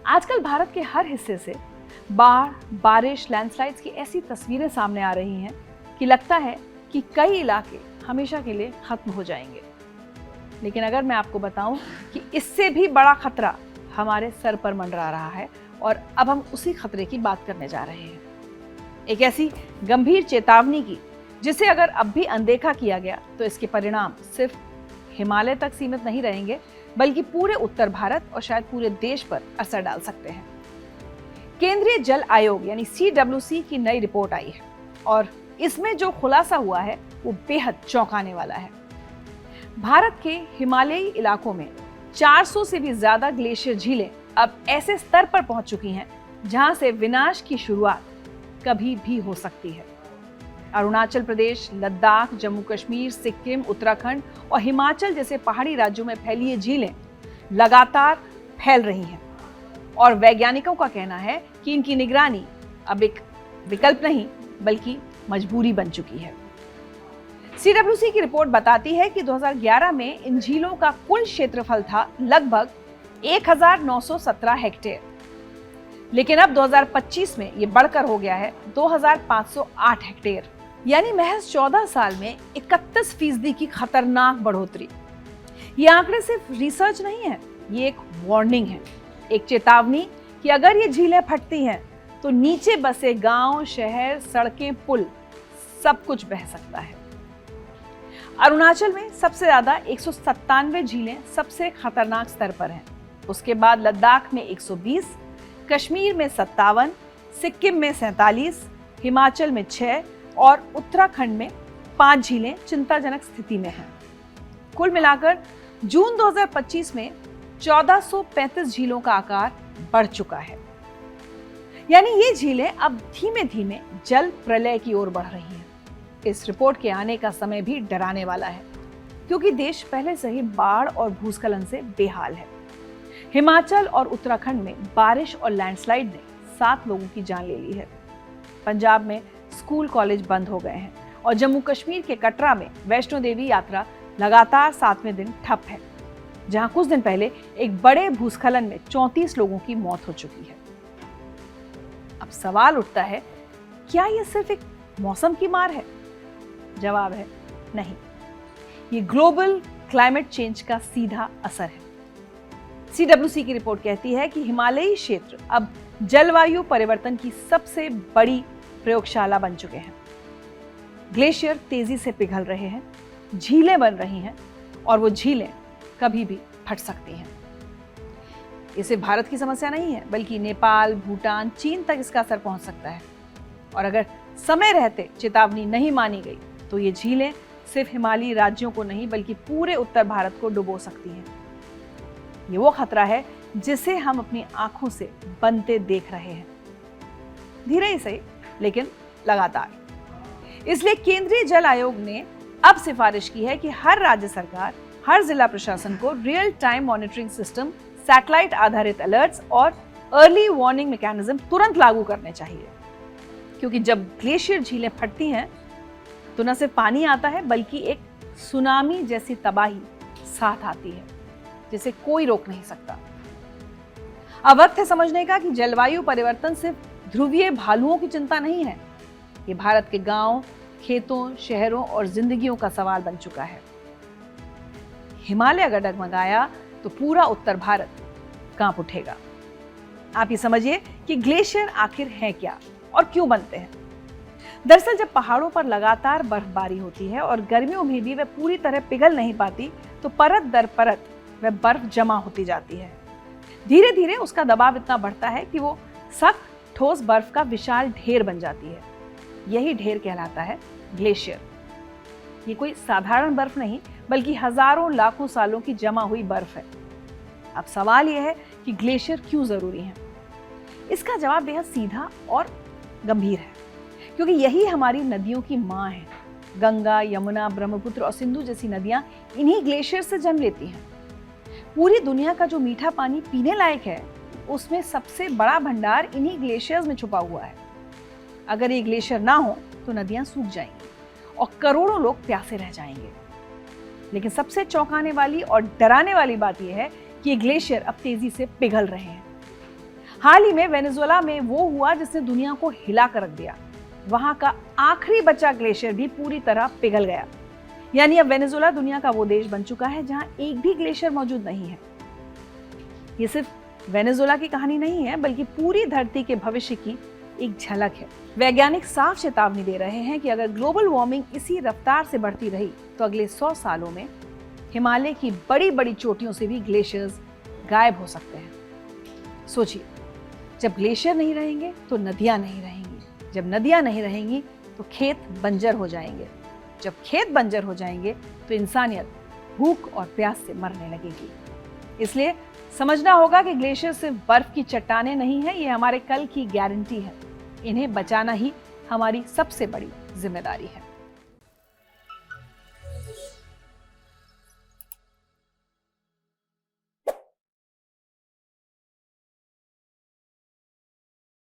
आजकल भारत के हर हिस्से से बाढ़, बारिश, लैंडस्लाइड्स की ऐसी तस्वीरें सामने आ रही हैं कि लगता है कि कई इलाके हमेशा के लिए खत्म हो जाएंगे। लेकिन अगर मैं आपको बताऊं कि इससे भी बड़ा खतरा हमारे सर पर मंडरा रहा है और अब हम उसी खतरे की बात करने जा रहे हैं। एक ऐसी गंभीर चेतावनी की जिसे अगर अब भी अनदेखा किया गया तो इसके परिणाम सिर्फ हिमालय तक सीमित नहीं रहेंगे, बल्कि पूरे उत्तर भारत और शायद पूरे देश पर असर डाल सकते हैं। केंद्रीय जल आयोग यानी CWC की नई रिपोर्ट आई है और इसमें जो खुलासा हुआ है वो बेहद चौंकाने वाला है। भारत के हिमालयी इलाकों में 400 से भी ज्यादा ग्लेशियर झीलें अब ऐसे स्तर पर पहुंच चुकी हैं जहां से विनाश की शुरुआत कभी भी हो सकती है। अरुणाचल प्रदेश, लद्दाख, जम्मू कश्मीर, सिक्किम, उत्तराखंड और हिमाचल जैसे पहाड़ी राज्यों में फैली ये झीलें लगातार फैल रही हैं और वैज्ञानिकों का कहना है कि इनकी निगरानी अब एक विकल्प नहीं बल्कि मजबूरी बन चुकी है। CWC की रिपोर्ट बताती है कि 2011 में इन झीलों का कुल क्षेत्रफल था लगभग 1917 हेक्टेयर, लेकिन अब 2025 में ये बढ़कर हो गया है 2508 हेक्टेयर, यानी महज 14 साल में 31% की खतरनाक बढ़ोतरी। ये आंकड़े सिर्फ रिसर्च नहीं है, ये एक वार्निंग है, एक चेतावनी कि अगर ये झीलें फटती हैं तो नीचे बसे गांव, शहर, सड़कें, पुल सब कुछ बह सकता है। अरुणाचल में सबसे ज्यादा 197 झीलें सबसे खतरनाक स्तर पर हैं। उसके बाद लद्दाख में 120, कश्मीर में 57, सिक्किम में 47, हिमाचल में 6 और उत्तराखंड में 5 झीलें चिंताजनक स्थिति में हैं। कुल मिलाकर जून 2025 में 1435 झीलों का आकार बढ़ चुका है, यानी ये झीलें अब धीमे धीमे जल प्रलय की ओर बढ़ रही हैं। इस रिपोर्ट के आने का समय भी डराने वाला है, क्योंकि देश पहले से ही बाढ़ और भूस्खलन से बेहाल है। हिमाचल और उत्तराखंड में बारिश और लैंडस्लाइड ने 7 लोगों की जान ले ली है। पंजाब में स्कूल कॉलेज बंद हो गए हैं और जम्मू कश्मीर के कटरा में वैष्णो देवी यात्रा लगातार 7वें दिन ठप है, जहां कुछ दिन पहले एक बड़े भूस्खलन में 34 लोगों की मौत हो चुकी है। अब सवाल उठता है, क्या यह सिर्फ एक मौसम की मार है? जवाब है नहीं, ये ग्लोबल क्लाइमेट चेंज का सीधा असर है। CWC की रिपोर्ट कहती है कि हिमालयी क्षेत्र अब जलवायु परिवर्तन की सबसे बड़ी प्रयोगशाला बन चुके हैं। ग्लेशियर तेजी से पिघल रहे हैं, झीलें बन रही हैं और वो झीलें कभी भी फट सकती हैं। इसे भारत की समस्या नहीं है, बल्कि नेपाल, भूटान, चीन तक इसका असर पहुंच सकता है। और अगर समय रहते चेतावनी नहीं मानी गई तो ये झीलें सिर्फ हिमालयी राज्यों को नहीं बल्कि पूरे उत्तर भारत को डुबो सकती हैं। ये वो खतरा है जिसे हम अपनी आंखों से बनते देख रहे हैं, धीरे ही सही लेकिन लगातार। इसलिए केंद्रीय जल आयोग ने अब सिफारिश की है कि हर राज्य सरकार, हर जिला प्रशासन को real time monitoring system, satellite आधारित अलर्ट्स और अर्ली वार्निंग मैकेनिज्म तुरंत लागू करने चाहिए, क्योंकि जब ग्लेशियर झीलें फटती हैं तो न सिर्फ पानी आता है बल्कि एक सुनामी जैसी तबाही साथ आती है जिसे कोई रोक नहीं सकता। अब वक्त है समझने का कि जलवायु परिवर्तन सिर्फ ध्रुवीय भालुओं की चिंता नहीं है, ये भारत के गांव, खेतों, शहरों और जिंदगियों का सवाल बन चुका है। हिमालय अगर डगमगाया तो पूरा उत्तर भारत कांप उठेगा। आप ये समझिए कि ग्लेशियर आखिर हैं क्या और क्यों बनते हैं। दरअसल जब पहाड़ों पर लगातार बर्फबारी होती है और गर्मियों में भी वह पूरी तरह पिघल नहीं पाती तो परत दर परत वह बर्फ जमा होती जाती है। धीरे धीरे उसका दबाव इतना बढ़ता है कि वो सख्त ठोस बर्फ का विशाल ढेर बन जाती है। यही ढेर कहलाता है ग्लेशियर। ये कोई साधारण बर्फ नहीं बल्कि हजारों लाखों सालों की जमा हुई बर्फ है। अब सवाल यह है कि ग्लेशियर क्यों जरूरी हैं? इसका जवाब बेहद सीधा और गंभीर है, क्योंकि यही हमारी नदियों की माँ है। गंगा, यमुना, ब्रह्मपुत्र और सिंधु जैसी नदियां इन्हीं ग्लेशियर से जन्म लेती हैं। पूरी दुनिया का जो मीठा पानी पीने लायक है उसमें सबसे बड़ा भंडार इन्हीं ग्लेशियर्स में छुपा हुआ है। अगर ये ग्लेशियर ना हो तो नदियां सूख जाएंगी और करोड़ों लोग प्यासे रह जाएंगे। लेकिन सबसे चौंकाने वाली और डराने वाली बात यह है कि ये ग्लेशियर अब तेजी से पिघल रहे हैं। हाल ही में वेनेजुएला में वो हुआ जिसने दुनिया को हिला कर रख दिया। वहां का आखिरी बचा ग्लेशियर भी पूरी तरह पिघल गया। यानी अब वेनेजुएला दुनिया का वो देश बन चुका है जहां एक भी ग्लेशियर मौजूद नहीं है। ये सिर्फ वेनेजुएला की कहानी नहीं है, बल्कि पूरी धरती के भविष्य की एक झलक है। वैज्ञानिक साफ चेतावनी दे रहे हैं कि अगर ग्लोबल वार्मिंग इसी रफ्तार से बढ़ती रही तो अगले 100 सालों में हिमालय की बड़ी बड़ी चोटियों से भी ग्लेशियर्स गायब हो सकते हैं। सोचिए, जब ग्लेशियर नहीं रहेंगे तो नदियां नहीं रहेंगी, जब नदियां नहीं रहेंगी तो खेत बंजर हो जाएंगे, जब खेत बंजर हो जाएंगे तो इंसानियत भूख और प्यास से मरने लगेगी। इसलिए समझना होगा कि ग्लेशियर सिर्फ बर्फ की चट्टानें नहीं है, ये हमारे कल की गारंटी है। इन्हें बचाना ही हमारी सबसे बड़ी जिम्मेदारी है।